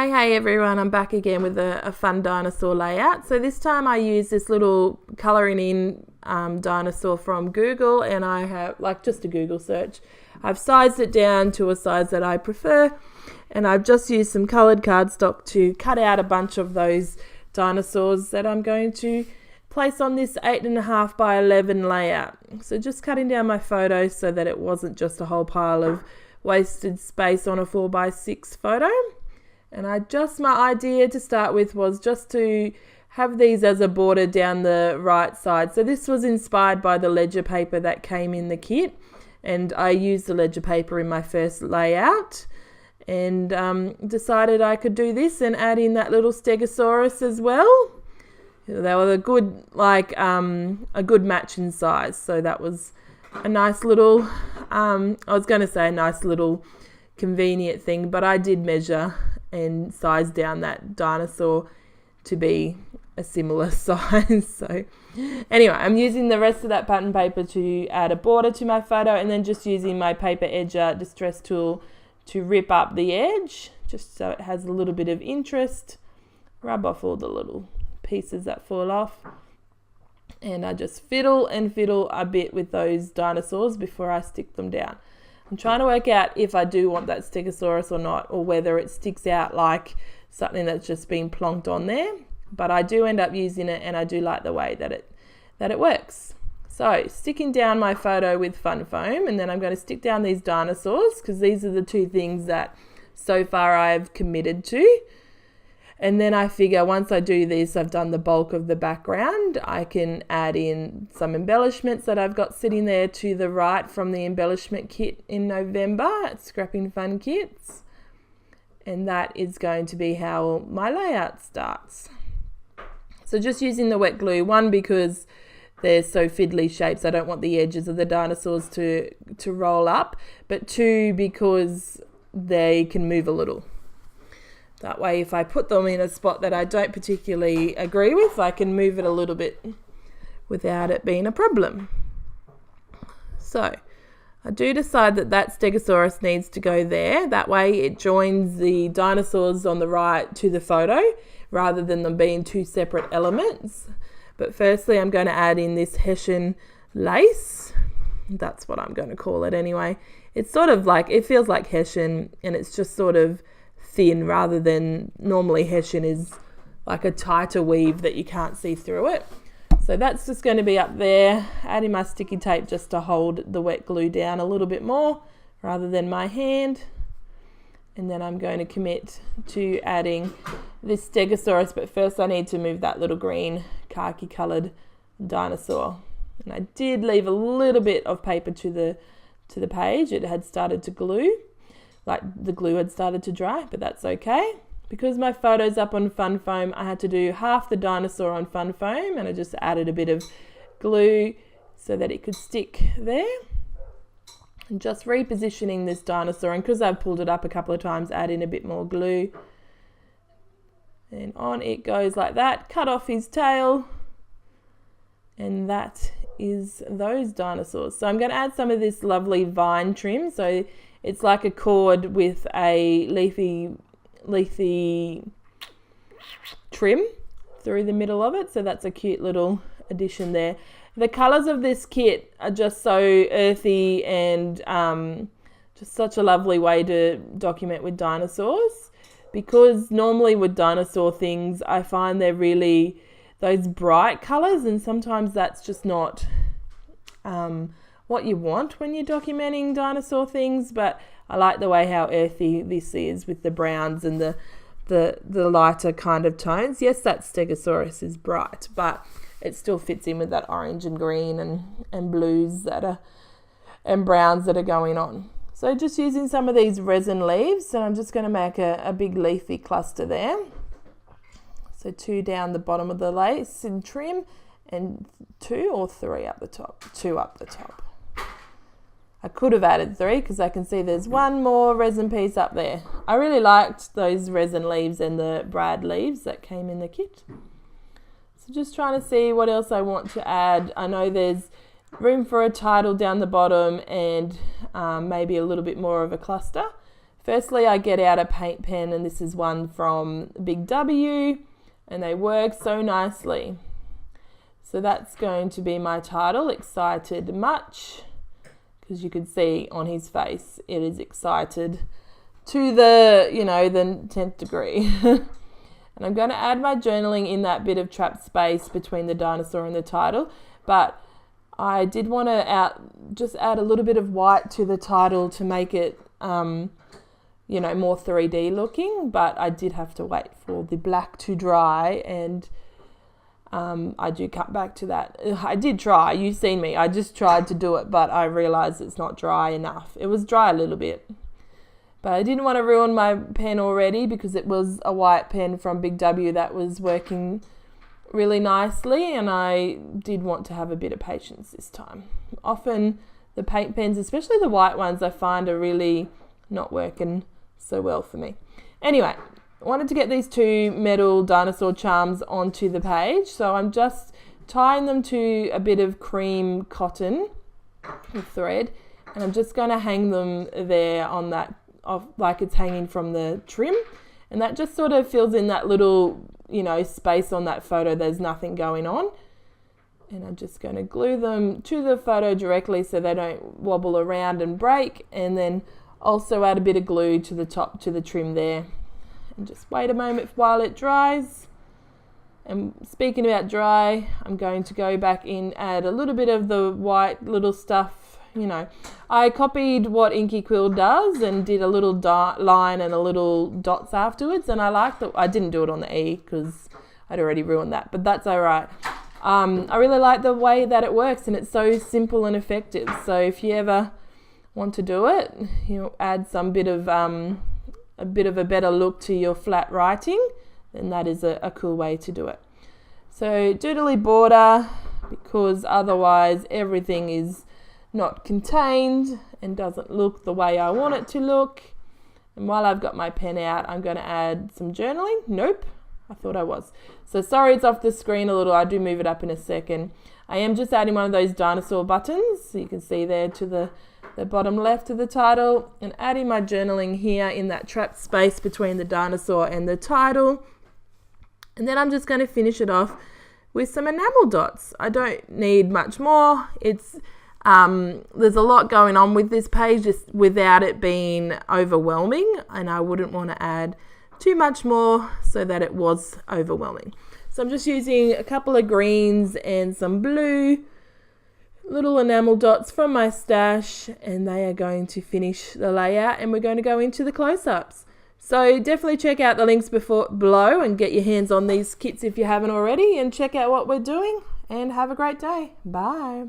Hey everyone, I'm back again with a fun dinosaur layout. So this time I use this little colouring in dinosaur from Google, and I have, like, just a Google search. I've sized it down to a size that I prefer, and I've just used some coloured cardstock to cut out a bunch of those dinosaurs that I'm going to place on this 8.5 by 11 layout. So just cutting down my photo so that it wasn't just a whole pile of wasted space on a 4 by 6 photo. And my idea to start with was just to have these as a border down the right side. So this was inspired by the ledger paper that came in the kit, and I used the ledger paper in my first layout, and decided I could do this and add in that little Stegosaurus as well. They were a good match in size. So that was a nice little, I was going to say a nice little convenient thing, but I did measure and size down that dinosaur to be a similar size. So anyway, I'm using the rest of that pattern paper to add a border to my photo, and then just using my paper edger distress tool to rip up the edge just so it has a little bit of interest. Rub off all the little pieces that fall off, and I just fiddle a bit with those dinosaurs before I stick them down. I'm trying to work out if I do want that Stegosaurus or not, or whether it sticks out like something that's just been plonked on there. But I do end up using it, and I do like the way that it works. So sticking down my photo with fun foam, and then I'm going to stick down these dinosaurs because these are the two things that so far I've committed to. And then I figure once I do this, I've done the bulk of the background. I can add in some embellishments that I've got sitting there to the right from the embellishment kit in November at Scrapping Fun Kits. And that is going to be how my layout starts. So just using the wet glue, one, because they're so fiddly shapes, I don't want the edges of the dinosaurs to roll up, but two, because they can move a little. That way, if I put them in a spot that I don't particularly agree with, I can move it a little bit without it being a problem. So I do decide that Stegosaurus needs to go there. That way it joins the dinosaurs on the right to the photo rather than them being two separate elements. But firstly, I'm going to add in this Hessian lace. That's what I'm going to call it anyway. It's sort of like, it feels like Hessian, and it's just sort of thin rather than normally Hessian is like a tighter weave that you can't see through it. So that's just going to be up there, adding my sticky tape just to hold the wet glue down a little bit more rather than my hand. And then I'm going to commit to adding this Stegosaurus, but first I need to move that little green khaki coloured dinosaur. And I did leave a little bit of paper to the page. It had started to glue. Like the glue had started to dry, but that's okay. Because my photo's up on fun foam, I had to do half the dinosaur on fun foam, and I just added a bit of glue so that it could stick there. And just repositioning this dinosaur, and because I've pulled it up a couple of times, add in a bit more glue. And on it goes like that. Cut off his tail. And that is those dinosaurs. So I'm going to add some of this lovely vine trim. So it's like a cord with a leafy trim through the middle of it. So that's a cute little addition there. The colours of this kit are just so earthy and just such a lovely way to document with dinosaurs. Because normally with dinosaur things, I find they're really those bright colours, and sometimes that's just not what you want when you're documenting dinosaur things. But I like the way how earthy this is with the browns and the lighter kind of tones. Yes, that Stegosaurus is bright, but it still fits in with that orange and green and blues and browns that are going on. So just using some of these resin leaves, and I'm just going to make a big leafy cluster there. So 2 down the bottom of the lace and trim, and 2 or 3 up the top. 2 up the top. I could have added 3 because I can see there's one more resin piece up there. I really liked those resin leaves and the brad leaves that came in the kit. So just trying to see what else I want to add. I know there's room for a title down the bottom and maybe a little bit more of a cluster. Firstly, I get out a paint pen, and this is one from Big W, and they work so nicely. So that's going to be my title, Excited Much, because you can see on his face it is excited to the, the 10th degree. And I'm going to add my journaling in that bit of trapped space between the dinosaur and the title, but I did want to just add a little bit of white to the title to make it more 3D looking, but I did have to wait for the black to dry, and I do cut back to that. I did try, you've seen me, I just tried to do it, but I realised it's not dry enough. It was dry a little bit, but I didn't want to ruin my pen already because it was a white pen from Big W that was working really nicely, and I did want to have a bit of patience this time. Often the paint pens, especially the white ones, I find are really not working so well for me. Anyway, I wanted to get these two metal dinosaur charms onto the page, so I'm just tying them to a bit of cream cotton thread, and I'm just going to hang them there on that, like it's hanging from the trim, and that just sort of fills in that little space on that photo. There's nothing going on, and I'm just going to glue them to the photo directly so they don't wobble around and break, and then also add a bit of glue to the top, to the trim there, and just wait a moment while it dries. And speaking about dry, I'm going to go back in, add a little bit of the white little stuff. I copied what Inky Quill does and did a little line and a little dots afterwards, and I like that. I didn't do it on the E because I'd already ruined that, but that's all right. I really like the way that it works, and it's so simple and effective. So if you ever want to do it, add some bit of a better look to your flat writing, then that is a cool way to do it. So doodly border, because otherwise everything is not contained and doesn't look the way I want it to look. And while I've got my pen out, I'm going to add some journaling. Nope, I thought I was. So sorry it's off the screen a little. I do move it up in a second. I am just adding one of those dinosaur buttons, so you can see there to the bottom left of the title, and adding my journaling here in that trapped space between the dinosaur and the title. And then I'm just going to finish it off with some enamel dots. I don't need much more. It's there's a lot going on with this page just without it being overwhelming, and I wouldn't want to add too much more so that it was overwhelming. So I'm just using a couple of greens and some blue little enamel dots from my stash, and they are going to finish the layout, and we're going to go into the close-ups. So definitely check out the links below and get your hands on these kits if you haven't already, and check out what we're doing, and have a great day. Bye.